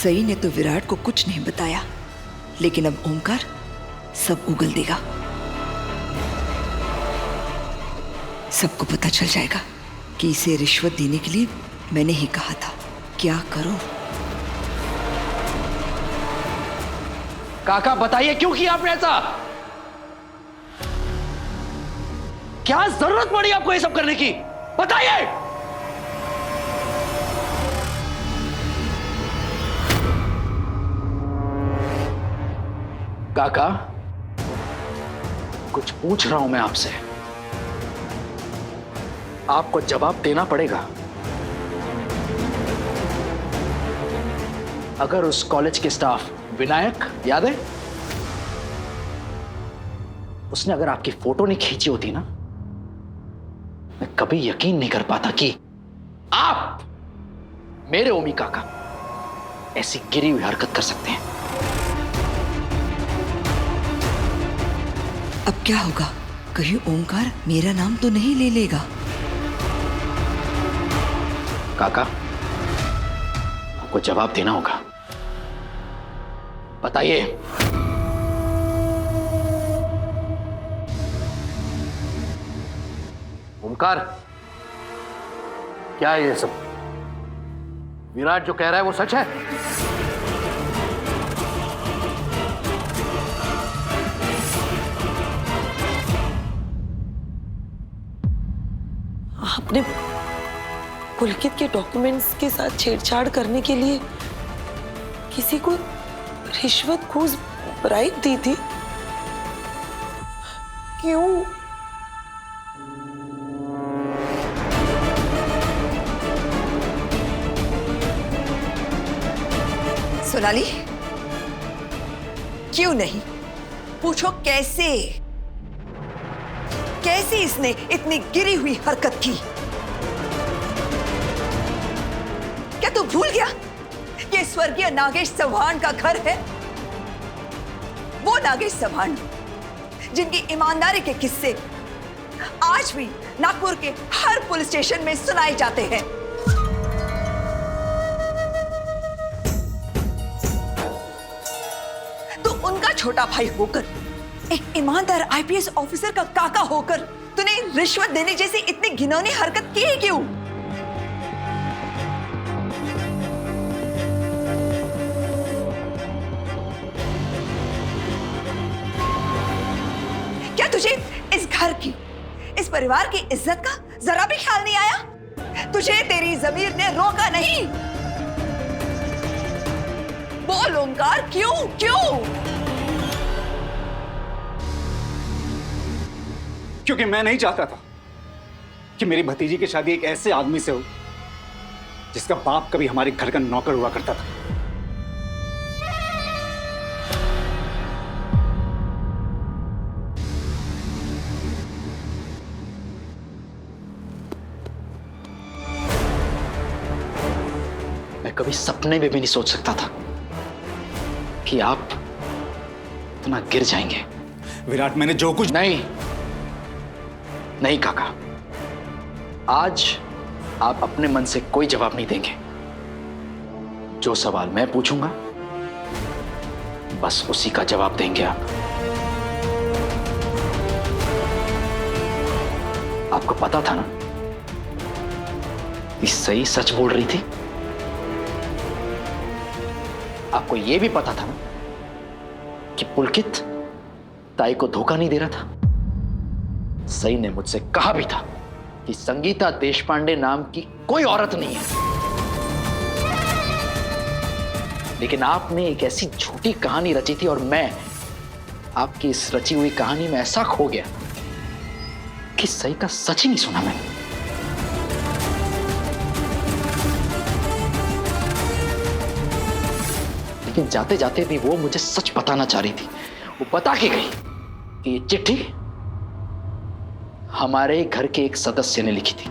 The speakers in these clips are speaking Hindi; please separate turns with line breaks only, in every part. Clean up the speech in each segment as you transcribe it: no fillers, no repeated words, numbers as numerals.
सई ने तो विराट को कुछ नहीं बताया, लेकिन अब ओमकार सब उगल देगा। सबको पता चल जाएगा कि इसे रिश्वत देने के लिए मैंने ही कहा था। क्या करूं?
काका बताइए क्यों किया आपने ऐसा? क्या जरूरत पड़ी आपको ये सब करने की? बताइए। काका कुछ पूछ रहा हूं मैं आपसे, आपको जवाब देना पड़ेगा। अगर उस कॉलेज के स्टाफ विनायक, याद है, उसने अगर आपकी फोटो नहीं खींची होती ना, मैं कभी यकीन नहीं कर पाता कि आप, मेरे ओमी काका, ऐसी गिरी हुई हरकत कर सकते हैं।
अब क्या होगा? कहीं ओमकार मेरा नाम तो नहीं ले लेगा?
काका आपको जवाब देना होगा। बताइए। ओमकार, क्या है ये सब? विराट जो कह रहा है वो सच है?
आपने पुलकित के डॉक्यूमेंट्स के साथ छेड़छाड़ करने के लिए किसी को रिश्वतखोर ब्राइब दी थी? क्यों?
सोनाली, क्यों नहीं? पूछो कैसे? कैसे इसने इतनी गिरी हुई हरकत की? क्या तू भूल गया कि स्वर्गीय नागेश चौहान का घर है? वो नागेश चौहान जिनकी ईमानदारी के किस्से आज भी नागपुर के हर पुलिस स्टेशन में सुनाए जाते हैं। तो उनका छोटा भाई होकर, एक ईमानदार आईपीएस ऑफिसर का काका होकर तूने रिश्वत देने जैसी इतनी घिनौनी हरकत की क्यों? क्या तुझे इस घर की, इस परिवार की इज्जत का जरा भी ख्याल नहीं आया? तुझे तेरी जमीर ने रोका नहीं? बोल ओमकार, क्यों क्यों?
क्योंकि मैं नहीं चाहता था कि मेरी भतीजी की शादी एक ऐसे आदमी से हो जिसका बाप कभी हमारे घर का नौकर हुआ करता था।
मैं कभी सपने में भी नहीं सोच सकता था कि आप इतना गिर जाएंगे।
विराट, मैंने जो कुछ
नहीं काका, आज आप अपने मन से कोई जवाब नहीं देंगे। जो सवाल मैं पूछूंगा बस उसी का जवाब देंगे आप। आपको पता था ना कि सही सच बोल रही थी? आपको यह भी पता था ना कि पुलकित ताई को धोखा नहीं दे रहा था? सई ने मुझसे कहा भी था कि संगीता देशपांडे नाम की कोई औरत नहीं है, लेकिन आपने एक ऐसी झूठी कहानी रची थी और मैं आपकी इस रची हुई कहानी में ऐसा खो गया कि सई का सच ही नहीं सुना मैंने। लेकिन जाते जाते भी वो मुझे सच बताना चाह रही थी। वो बता के गई कि ये चिट्ठी हमारे घर के एक सदस्य ने लिखी थी।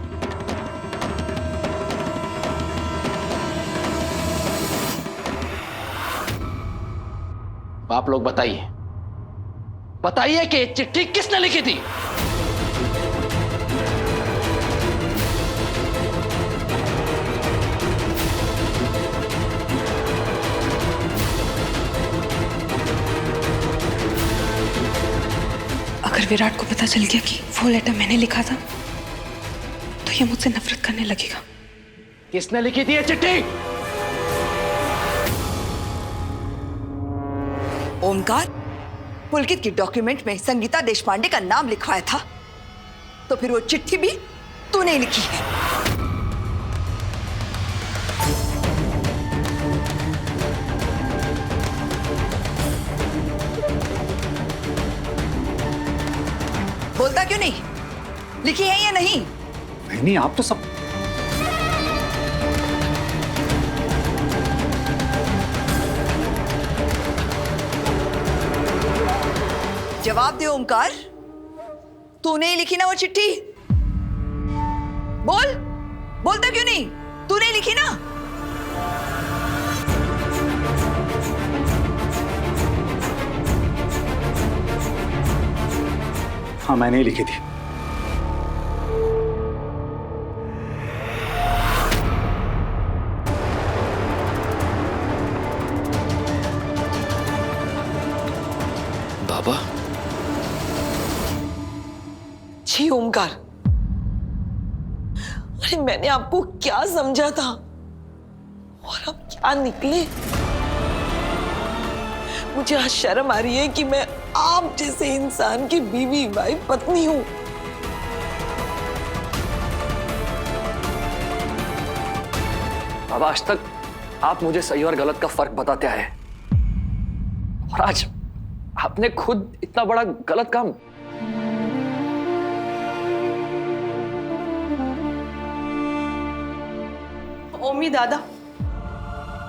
आप लोग बताइए, बताइए कि ये चिट्ठी किसने लिखी थी?
अगर विराट को पता चल गया कि वो लेटर मैंने लिखा था तो ये मुझसे नफरत करने लगेगा।
किसने लिखी थी ये चिट्ठी?
ओमकार, पुलकित की डॉक्यूमेंट में संगीता देशपांडे का नाम लिखवाया था, तो फिर वो चिट्ठी भी तूने लिखी है। बोलता क्यों नहीं? लिखी है या नहीं?
नहीं, आप तो सब
जवाब दे ओमकार, तूने ही लिखी ना वो चिट्ठी? बोल, बोलता क्यों नहीं? तूने ही लिखी ना?
हाँ, मैंने ही लिखी थी।
बाबा,
जी ओमकार, अरे मैंने आपको क्या समझा था और अब क्या निकले। मुझे आज शर्म आ रही है कि मैं आप जैसे इंसान की बीवी, वाइफ, पत्नी हूं।
अब आज तक आप मुझे सही और गलत का फर्क बताते आए और आज आपने खुद इतना बड़ा गलत काम।
ओमी दादा,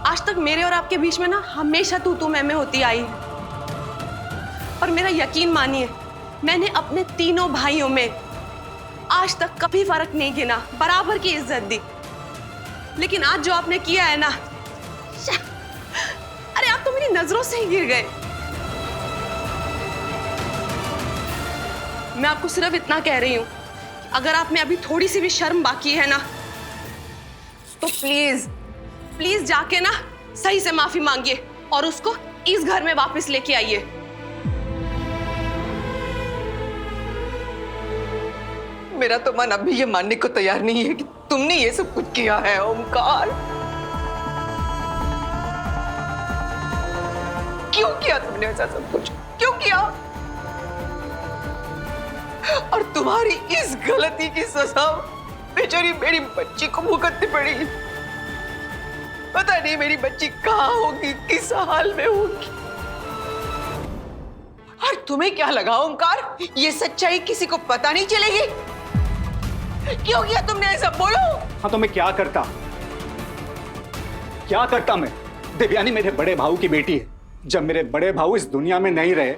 आज तक मेरे और आपके बीच में ना हमेशा तू मैं होती आई है। और मेरा यकीन मानिए, मैंने अपने तीनों भाइयों में आज तक कभी फर्क नहीं गिना, बराबर की इज्जत दी। लेकिन आज जो आपने किया है ना, अरे आप तो मेरी नजरों से ही गिर गए। मैं आपको सिर्फ इतना कह रही हूं, अगर आप में अभी थोड़ी सी भी शर्म बाकी है ना, तो प्लीज प्लीज जाके ना सही से माफी मांगिए और उसको इस घर में वापस लेके आइए।
मेरा तो मन अभी ये मानने को तैयार नहीं है कि तुमने ये सब कुछ किया है ओमकार। क्यों किया तुमने ऐसा सब कुछ? क्यों किया? और तुम्हारी इस गलती की सजा बेचारी मेरी बच्ची को भुगतनी पड़ी। पता नहीं मेरी बच्ची कहाँ होगी, किस हाल में होगी। और तुम्हें क्या लगा ओमकार, ये सच्चाई किसी को पता नहीं चलेगी? क्यों किया तुमने ऐसा? बोलो।
हाँ, तो मैं क्या करता? क्या करता मैं? देवयानी मेरे बड़े भाऊ की बेटी है। जब मेरे बड़े भाऊ इस दुनिया में नहीं रहे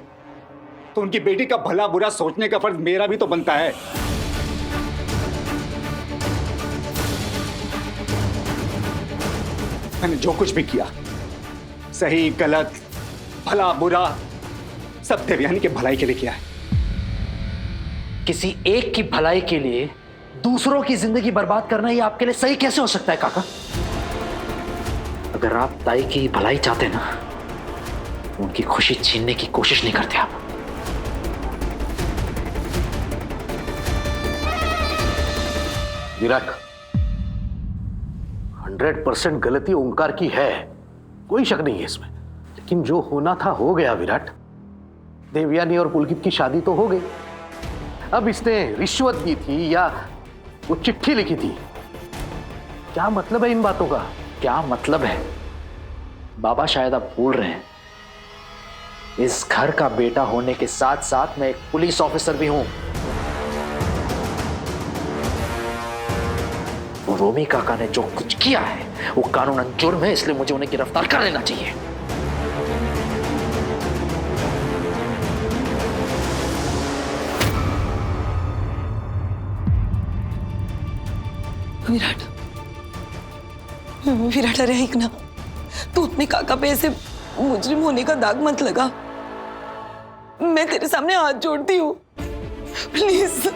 तो उनकी बेटी का भला बुरा सोचने का फर्ज मेरा भी तो बनता है। मैंने जो कुछ भी किया, सही गलत, भला बुरा, सब देवयानी के भलाई के लिए किया है।
किसी एक की भलाई के लिए दूसरों की जिंदगी बर्बाद करना ये आपके लिए सही कैसे हो सकता है काका? अगर आप ताई की भलाई चाहते ना, तो उनकी खुशी छीनने की कोशिश नहीं करते आप।
विराट, 100% गलती ओंकार की है, कोई शक नहीं है इसमें। लेकिन जो होना था हो गया विराट। देवयानी और पुलकित की शादी तो हो गई। अब इसने रिश्वत दी थी या वो चिट्ठी लिखी थी, क्या मतलब है इन बातों का?
क्या मतलब है? बाबा शायद आप भूल रहे हैं, इस घर का बेटा होने के साथ साथ मैं एक पुलिस ऑफिसर भी हूं। वो रोमी काका ने जो कुछ किया है वो कानूनन जुर्म है, इसलिए मुझे उन्हें गिरफ्तार कर लेना चाहिए।
विराट, विराट अरे एक ना, तू अपने काका पे ऐसे मुजरिम होने का दाग मत लगा। मैं तेरे सामने हाथ जोड़ती हूँ, प्लीज।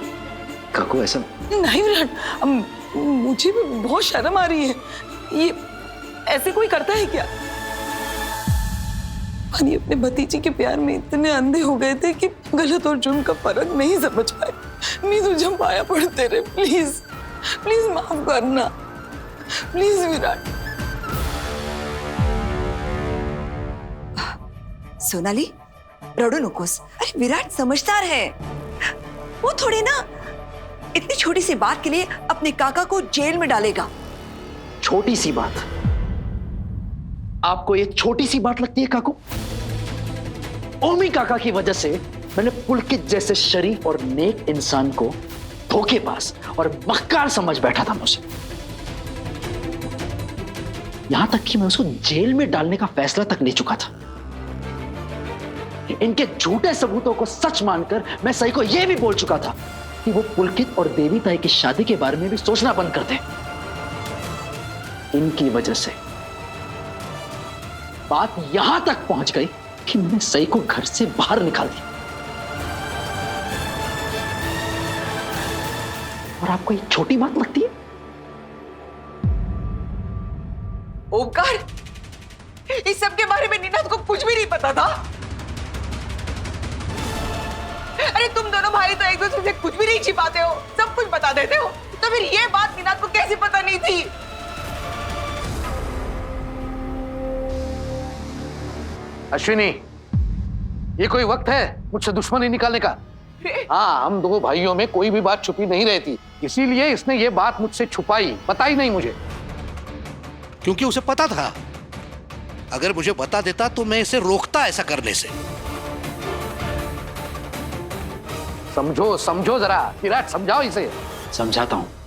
काकू ऐसा
नहीं विराट, मुझे भी बहुत शर्म आ रही है। ये ऐसे कोई करता है क्या? शिवानी अपने भतीजी के प्यार में इतने अंधे हो गए थे कि गलत और जुर्म का फर्क नहीं समझ पाए। मैं तुझे पाया पड़ते रहे, प्लीज प्लीज माफ करना, प्लीज विराट।
सोनाली, रड़ो नकोस। अरे विराट समझदार है, वो थोड़ी ना इतनी छोटी सी बात के लिए अपने काका को जेल में डालेगा।
छोटी सी बात? आपको ये छोटी सी बात लगती है काकू? ओमी काका की वजह से मैंने पुलकित जैसे शरीफ और नेक इंसान को धोखेबाज और मक्कार समझ बैठा था मुझे। यहां तक कि मैं उसको जेल में डालने का फैसला तक ले चुका था। इनके झूठे सबूतों को सच मानकर मैं सही को यह भी बोल चुका था कि वो पुलकित और देवी ताई की शादी के बारे में भी सोचना बंद कर दे। इनकी वजह से बात यहां तक पहुंच गई कि मैंने सही को घर से बाहर निकाल दिया। और आपको ये छोटी बात लगती है?
ओमकार, इस सब के बारे में निनाद को कुछ भी नहीं पता था। अरे तुम दोनों भाई तो एक दूसरे से कुछ भी नहीं छिपाते हो, सब कुछ बता देते हो। तो फिर ये बात निनाद को कैसे पता नहीं थी?
अश्विनी, ये कोई वक्त है मुझसे दुश्मनी निकालने का? हाँ, हम दो भाइयों में कोई भी बात छुपी नहीं रहती, इसीलिए इसने ये बात मुझसे छुपाई, बताई नहीं मुझे।
क्योंकि उसे पता था अगर मुझे बता देता तो मैं इसे रोकता ऐसा करने से।
समझो समझो जरा, विराट समझाओ इसे।
समझाता हूं।